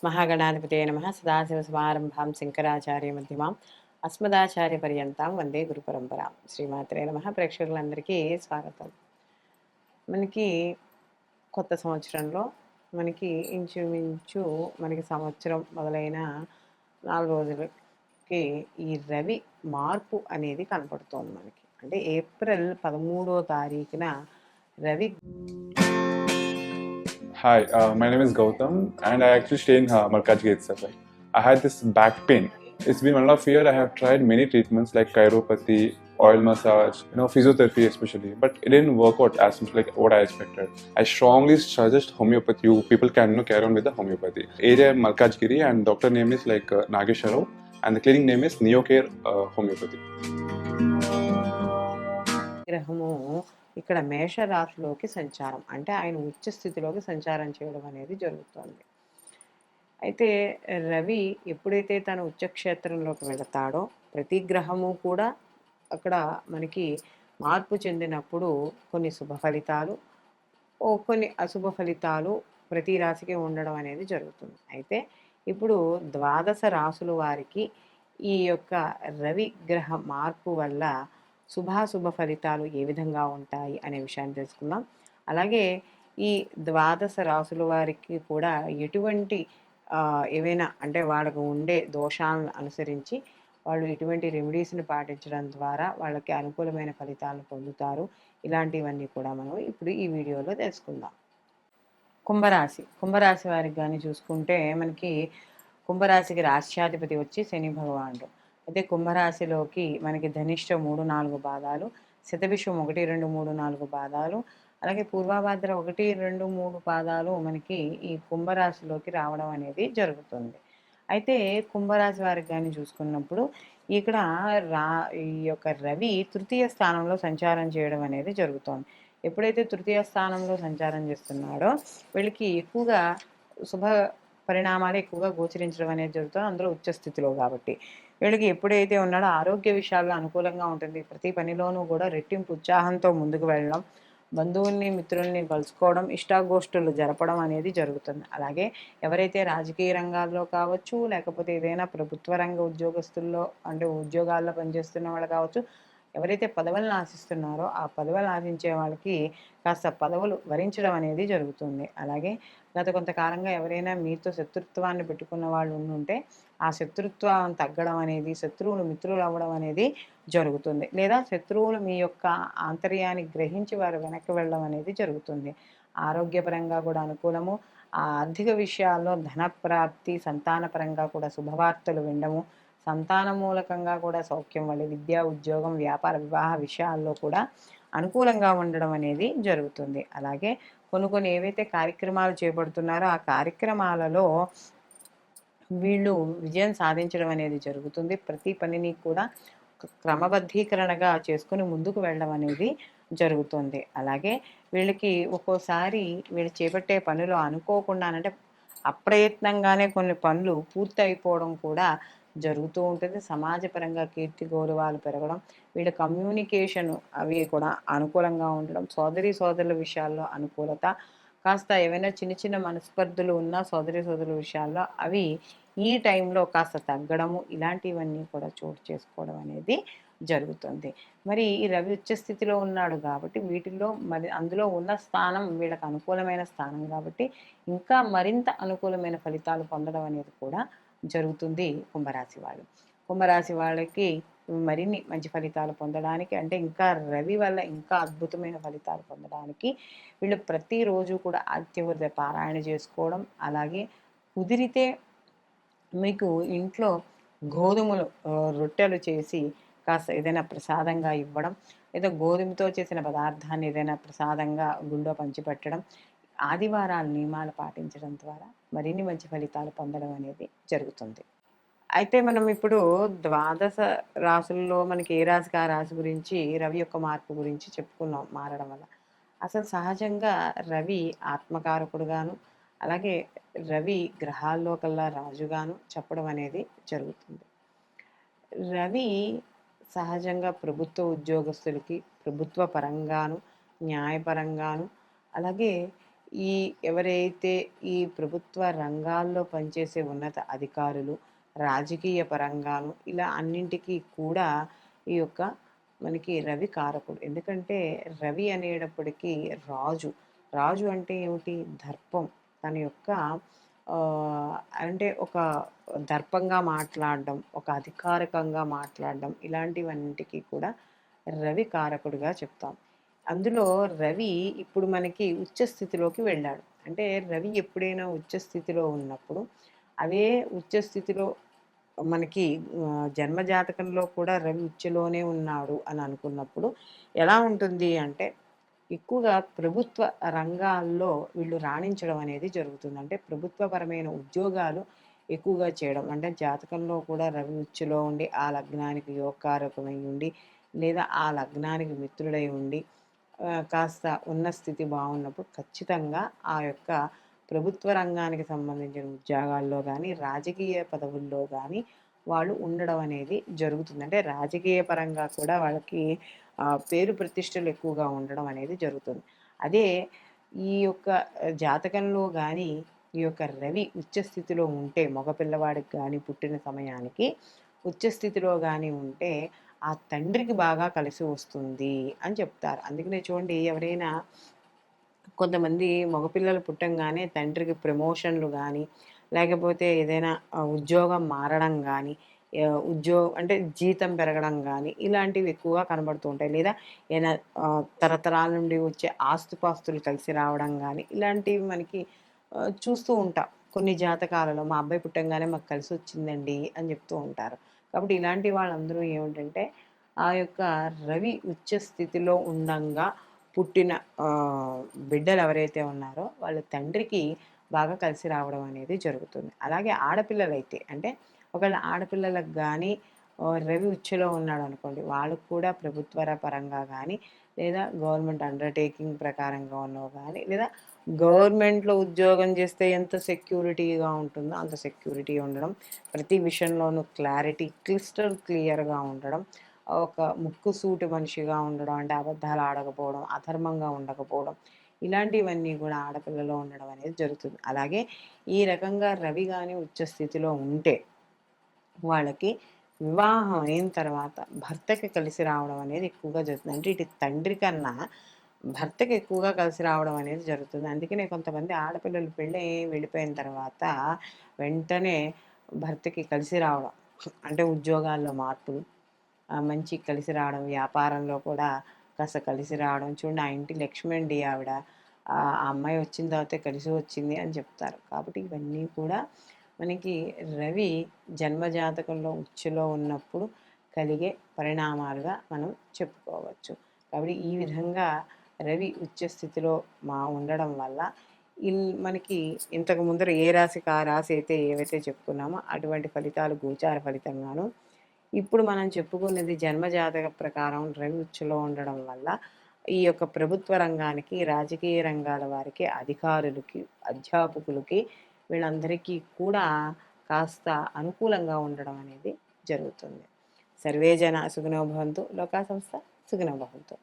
మహాగణాధిపతయే నమః. సదాశివసమారంభాం శంకరాచార్యమధ్యమాం అస్మదాచార్యపర్యంతాం వందే గురుపరంపరాం. శ్రీమాత్రే నమః. ప్రేక్షకులందరికీ స్వాగతం. మనకి కొత్త సంవత్సరంలో మనకి ఇంచుమించు సంవత్సరం మొదలైన 4 రోజులకి ఈ రవి మార్పు అనేది కనపడుతోంది మనకి. అంటే ఏప్రిల్ 13వ తారీఖున Ravi. Hi, my name is Gautam, and I actually stay in Malkajgiri itself. I had this back pain. It's been 1.5 years. I have tried many treatments like chiropathy, oil massage, physiotherapy especially, but it didn't work out as much like what I expected. I strongly suggest homeopathy. You people can carry on with the homeopathy. Area Malkajgiri, and doctor name is like Nagesha Rao, and the clinic name is Neocare Homeopathy. గ్రహము ఇక్కడ మేషరాశిలోకి సంచారం, అంటే ఆయన ఉచ్చ స్థితిలోకి సంచారం చేయడం అనేది జరుగుతుంది. అయితే రవి ఎప్పుడైతే తన ఉచ్చక్షేత్రంలోకి వెళతాడో ప్రతి గ్రహము కూడా అక్కడ మనకి మార్పు చెందినప్పుడు కొన్ని శుభ ఫలితాలు, కొన్ని అశుభ ఫలితాలు ప్రతి రాశికి ఉండడం అనేది జరుగుతుంది. అయితే ఇప్పుడు ద్వాదశ రాశుల వారికి ఈ యొక్క రవి గ్రహ మార్పు వల్ల శుభాశుభ ఫలితాలు ఏ విధంగా ఉంటాయి అనే విషయాన్ని తెలుసుకుందాం. అలాగే ఈ ద్వాదశ రాశుల వారికి కూడా ఎటువంటి ఏవైనా అంటే వాళ్ళకు ఉండే దోషాలను అనుసరించి వాళ్ళు ఎటువంటి రెమెడీస్ని పాటించడం ద్వారా వాళ్ళకి అనుకూలమైన ఫలితాలను పొందుతారు. ఇలాంటివన్నీ కూడా మనం ఇప్పుడు ఈ వీడియోలో తెలుసుకుందాం. కుంభరాశి వారికి కానీ చూసుకుంటే మనకి కుంభరాశికి రాశ్యాధిపతి వచ్చి శని భగవానుడు. అయితే కుంభరాశిలోకి మనకి ధనిష్ట 3-4 పాదాలు, శతభిషం 1, 2, 3, 4 పాదాలు, అలాగే పూర్వభాద్ర 1, 2, 3 పాదాలు మనకి ఈ కుంభరాశిలోకి రావడం అనేది జరుగుతుంది. అయితే కుంభరాశి వారికి కానీ చూసుకున్నప్పుడు ఇక్కడ ఈ యొక్క రవి తృతీయ స్థానంలో సంచారం చేయడం అనేది జరుగుతోంది. ఎప్పుడైతే తృతీయ స్థానంలో సంచారం చేస్తున్నాడో వీళ్ళకి ఎక్కువగా శుభ పరిణామాలు ఎక్కువగా గోచరించడం అనేది జరుగుతుంది, అందులో ఉచ్చస్థితిలో కాబట్టి. వీళ్ళకి ఎప్పుడైతే ఉన్నాడో ఆరోగ్య విషయాల్లో అనుకూలంగా ఉంటుంది. ప్రతి పనిలోనూ కూడా రెట్టింపు ఉత్సాహంతో ముందుకు వెళ్ళడం, బంధువుల్ని మిత్రుల్ని కలుసుకోవడం, ఇష్టాగోష్ఠులు జరపడం అనేది జరుగుతుంది. అలాగే ఎవరైతే రాజకీయ రంగాల్లో కావచ్చు, లేకపోతే ఏదైనా ప్రభుత్వ రంగ ఉద్యోగస్తుల్లో అంటే ఉద్యోగాల్లో పనిచేస్తున్న వాళ్ళు కావచ్చు, ఎవరైతే పదవులను ఆశిస్తున్నారో ఆ పదవులను ఆశించే వాళ్ళకి కాస్త పదవులు వరించడం అనేది జరుగుతుంది. అలాగే గత కొంతకాలంగా ఎవరైనా మీతో శత్రుత్వాన్ని పెట్టుకున్న వాళ్ళు ఉంటే ఆ శత్రుత్వం తగ్గడం అనేది, శత్రువులు మిత్రులు అవ్వడం అనేది జరుగుతుంది. లేదా శత్రువులు మీ యొక్క ఆంతర్యాన్ని గ్రహించి వారు వెనక్కి వెళ్ళడం అనేది జరుగుతుంది. ఆరోగ్యపరంగా కూడా అనుకూలము, ఆర్థిక విషయాల్లో ధనప్రాప్తి, సంతానపరంగా కూడా శుభవార్తలు వినడము, సంతాన మూలకంగా కూడా సౌఖ్యం వల్ల విద్యా, ఉద్యోగం, వ్యాపార, వివాహ విషయాల్లో కూడా అనుకూలంగా ఉండడం అనేది జరుగుతుంది. అలాగే కొన్ని ఏవైతే కార్యక్రమాలు చేపడుతున్నారో ఆ కార్యక్రమాలలో వీళ్ళు విజయం సాధించడం అనేది జరుగుతుంది. ప్రతి పనిని కూడా క్రమబద్ధీకరణగా చేసుకుని ముందుకు వెళ్ళడం అనేది జరుగుతుంది. అలాగే వీళ్ళకి ఒక్కోసారి వీళ్ళు చేపట్టే పనులు అనుకోకుండానంటే అప్రయత్నంగానే కొన్ని పనులు పూర్తి అయిపోవడం కూడా జరుగుతూ ఉంటుంది. సమాజపరంగా కీర్తి గౌరవాలు పెరగడం, వీళ్ళ కమ్యూనికేషన్ అవి కూడా అనుకూలంగా ఉండడం, సోదరుల విషయాల్లో అనుకూలత, కాస్త ఏవైనా చిన్న మనస్పర్ధలు ఉన్న సోదరుల విషయాల్లో అవి ఈ టైంలో కాస్త తగ్గడము, ఇలాంటివన్నీ కూడా చోటు చేసుకోవడం అనేది జరుగుతుంది. మరి ఈ రవి ఉచ్చ స్థితిలో ఉన్నాడు కాబట్టి వీటిల్లో మరి అందులో ఉన్న స్థానం వీళ్ళకి అనుకూలమైన స్థానం కాబట్టి ఇంకా మరింత అనుకూలమైన ఫలితాలు పొందడం అనేది కూడా జరుగుతుంది కుంభరాశి వాళ్ళు. కుంభరాశి వాళ్ళకి మరిన్ని మంచి ఫలితాలు పొందడానికి, అంటే ఇంకా రవి వల్ల ఇంకా అద్భుతమైన ఫలితాలు పొందడానికి వీళ్ళు ప్రతిరోజు కూడా ఆదిత్య పారాయణ చేసుకోవడం, అలాగే కుదిరితే మీకు ఇంట్లో గోధుమలు రొట్టెలు చేసి కాస్త ఏదైనా ప్రసాదంగా ఇవ్వడం, లేదా గోధుమతో చేసిన పదార్థాన్ని ఏదైనా ప్రసాదంగా గుళ్ళో పంచిపెట్టడం, ఆదివారాలు నియమాలు పాటించడం ద్వారా మరిన్ని మంచి ఫలితాలు పొందడం అనేది జరుగుతుంది. అయితే మనం ఇప్పుడు ద్వాదశ రాశుల్లో మనకి ఏ రాశికి ఆ రాశి గురించి రవి యొక్క మార్పు గురించి చెప్పుకున్నాం మారడం వల్ల. అసలు సహజంగా రవి ఆత్మకారకుడుగాను, అలాగే రవి గ్రహాల్లో కల్లా రాజుగాను చెప్పడం అనేది జరుగుతుంది. రవి సహజంగా ప్రభుత్వ ఉద్యోగస్తులకి ప్రభుత్వ పరంగాను, న్యాయపరంగాను, అలాగే ఈ ఎవరైతే ఈ ప్రభుత్వ రంగాల్లో పనిచేసే ఉన్నత అధికారులు, రాజకీయ పరంగాను ఇలా అన్నింటికీ కూడా ఈ యొక్క మనకి రవి కారకుడు. ఎందుకంటే రవి అనేటప్పటికీ రాజు. రాజు అంటే ఏమిటి? దర్పం. తన యొక్క అంటే ఒక దర్పంగా మాట్లాడడం, ఒక అధికారికంగా మాట్లాడడం ఇలాంటివన్నిటికీ కూడా రవి కారకుడిగా చెప్తాం. అందులో రవి ఇప్పుడు మనకి ఉచ్చ స్థితిలోకి వెళ్ళాడు. అంటే రవి ఎప్పుడైనా ఉచ్చ స్థితిలో ఉన్నప్పుడు అదే ఉచ్చ స్థితిలో మనకి జన్మజాతకంలో కూడా రవి ఉచ్చలోనే ఉన్నాడు అని అనుకున్నప్పుడు ఎలా ఉంటుంది అంటే ఎక్కువగా ప్రభుత్వ రంగాల్లో వీళ్ళు రాణించడం అనేది జరుగుతుంది. అంటే ప్రభుత్వపరమైన ఉద్యోగాలు ఎక్కువగా చేయడం. అంటే జాతకంలో కూడా రవి ఉచ్చులో ఉండి ఆ లగ్నానికి యోగకారకమై ఉండి లేదా ఆ లగ్నానికి మిత్రుడై ఉండి కాస్త ఉన్న స్థితి బాగున్నప్పుడు ఖచ్చితంగా ఆ యొక్క ప్రభుత్వ రంగానికి సంబంధించిన ఉద్యోగాల్లో కానీ రాజకీయ పదవుల్లో కానీ వాళ్ళు ఉండడం అనేది జరుగుతుంది. అంటే రాజకీయ పరంగా కూడా వాళ్ళకి పేరు ప్రతిష్టలు ఎక్కువగా ఉండడం అనేది జరుగుతుంది. అదే ఈ యొక్క జాతకంలో కానీ ఈ యొక్క రవి ఉచ్చ స్థితిలో ఉంటే మగపిల్లవాడికి కానీ పుట్టిన సమయానికి ఉచ్చ స్థితిలో కానీ ఉంటే ఆ తండ్రికి బాగా కలిసి వస్తుంది అని చెప్తారు. అందుకనే చూడండి ఎవరైనా కొంతమంది మగపిల్లలు పుట్టంగానే తండ్రికి ప్రమోషన్లు కానీ లేకపోతే ఏదైనా ఉద్యోగం మారడం కానీ అంటే జీతం పెరగడం కానీ ఇలాంటివి ఎక్కువగా కనబడుతూ ఉంటాయి. లేదా ఏదైనా తరతరాల నుండి వచ్చే ఆస్తుపాస్తులు కలిసి రావడం కానీ ఇలాంటివి మనకి చూస్తూ ఉంటాం. కొన్ని జాతకాలలో మా అబ్బాయి పుట్టంగానే మాకు కలిసి వచ్చిందండి అని చెప్తూ ఉంటారు. కాబట్టి ఇలాంటి వాళ్ళందరూ ఏమిటంటే ఆ యొక్క రవి ఉచ్చ స్థితిలో ఉండంగా పుట్టిన బిడ్డలు ఎవరైతే ఉన్నారో వాళ్ళ తండ్రికి బాగా కలిసి రావడం అనేది జరుగుతుంది. అలాగే ఆడపిల్లలైతే అంటే ఒకవేళ ఆడపిల్లలకు కానీ రవి ఉచ్చలో ఉన్నాడు అనుకోండి వాళ్ళకు కూడా ప్రభుత్వ పరంగా కానీ లేదా గవర్నమెంట్ అండర్టేకింగ్ ప్రకారంగా ఉన్నవి కానీ లేదా గవర్నమెంట్లో ఉద్యోగం చేస్తే ఎంత సెక్యూరిటీగా ఉంటుందో అంత సెక్యూరిటీ ఉండడం, ప్రతి విషయంలోనూ క్లారిటీ క్లియర్గా ఉండడం, ఒక ముక్కుసూటి మనిషిగా ఉండడం, అంటే అబద్ధాలు ఆడకపోవడం, అధర్మంగా ఉండకపోవడం ఇలాంటివన్నీ కూడా ఆడపిల్లలో ఉండడం అనేది జరుగుతుంది. అలాగే ఈ రకంగా రవి కానీ ఉచ్చ స్థితిలో ఉంటే వాళ్ళకి వివాహం అయిన తర్వాత భర్తకి కలిసి రావడం అనేది ఎక్కువగా జరుగుతుంది. అంటే ఇటు తండ్రి కన్నా భర్తకి ఎక్కువగా కలిసి రావడం అనేది జరుగుతుంది. అందుకనే కొంతమంది ఆడపిల్లలు పెళ్ళి వెళ్ళిపోయిన తర్వాత వెంటనే భర్తకి కలిసి రావడం, అంటే ఉద్యోగాల్లో మార్పులు, మంచి కలిసి రావడం, వ్యాపారంలో కూడా కాస్త కలిసి రావడం. చూడండి ఆ ఇంటి లక్ష్మి అండి ఆవిడ, ఆ అమ్మాయి వచ్చిన తర్వాతే కలిసి వచ్చింది అని చెప్తారు. కాబట్టి ఇవన్నీ కూడా మనకి రవి జన్మజాతకంలో ఉచ్చులో ఉన్నప్పుడు కలిగే పరిణామాలుగా మనం చెప్పుకోవచ్చు. కాబట్టి ఈ విధంగా రవి ఉచ్చ స్థితిలో ఉండడం వల్ల మనకి ఇంతకు ముందర ఏ రాశికి ఆ రాశి అయితే ఏవైతే చెప్పుకున్నామో అటువంటి ఫలితాలు గోచార ఫలితంగాను, ఇప్పుడు మనం చెప్పుకున్నది జన్మజాతక ప్రకారం రవి ఉచ్చులో ఉండడం వల్ల ఈ యొక్క ప్రభుత్వ రంగానికి, రాజకీయ రంగాల వారికి, అధికారులకి, అధ్యాపకులకి వీళ్ళందరికీ కూడా కాస్త అనుకూలంగా ఉండడం అనేది జరుగుతుంది. సర్వే జన సుఖినో భవంతు, లోకా సంస్థ సుఖినో భవంతు.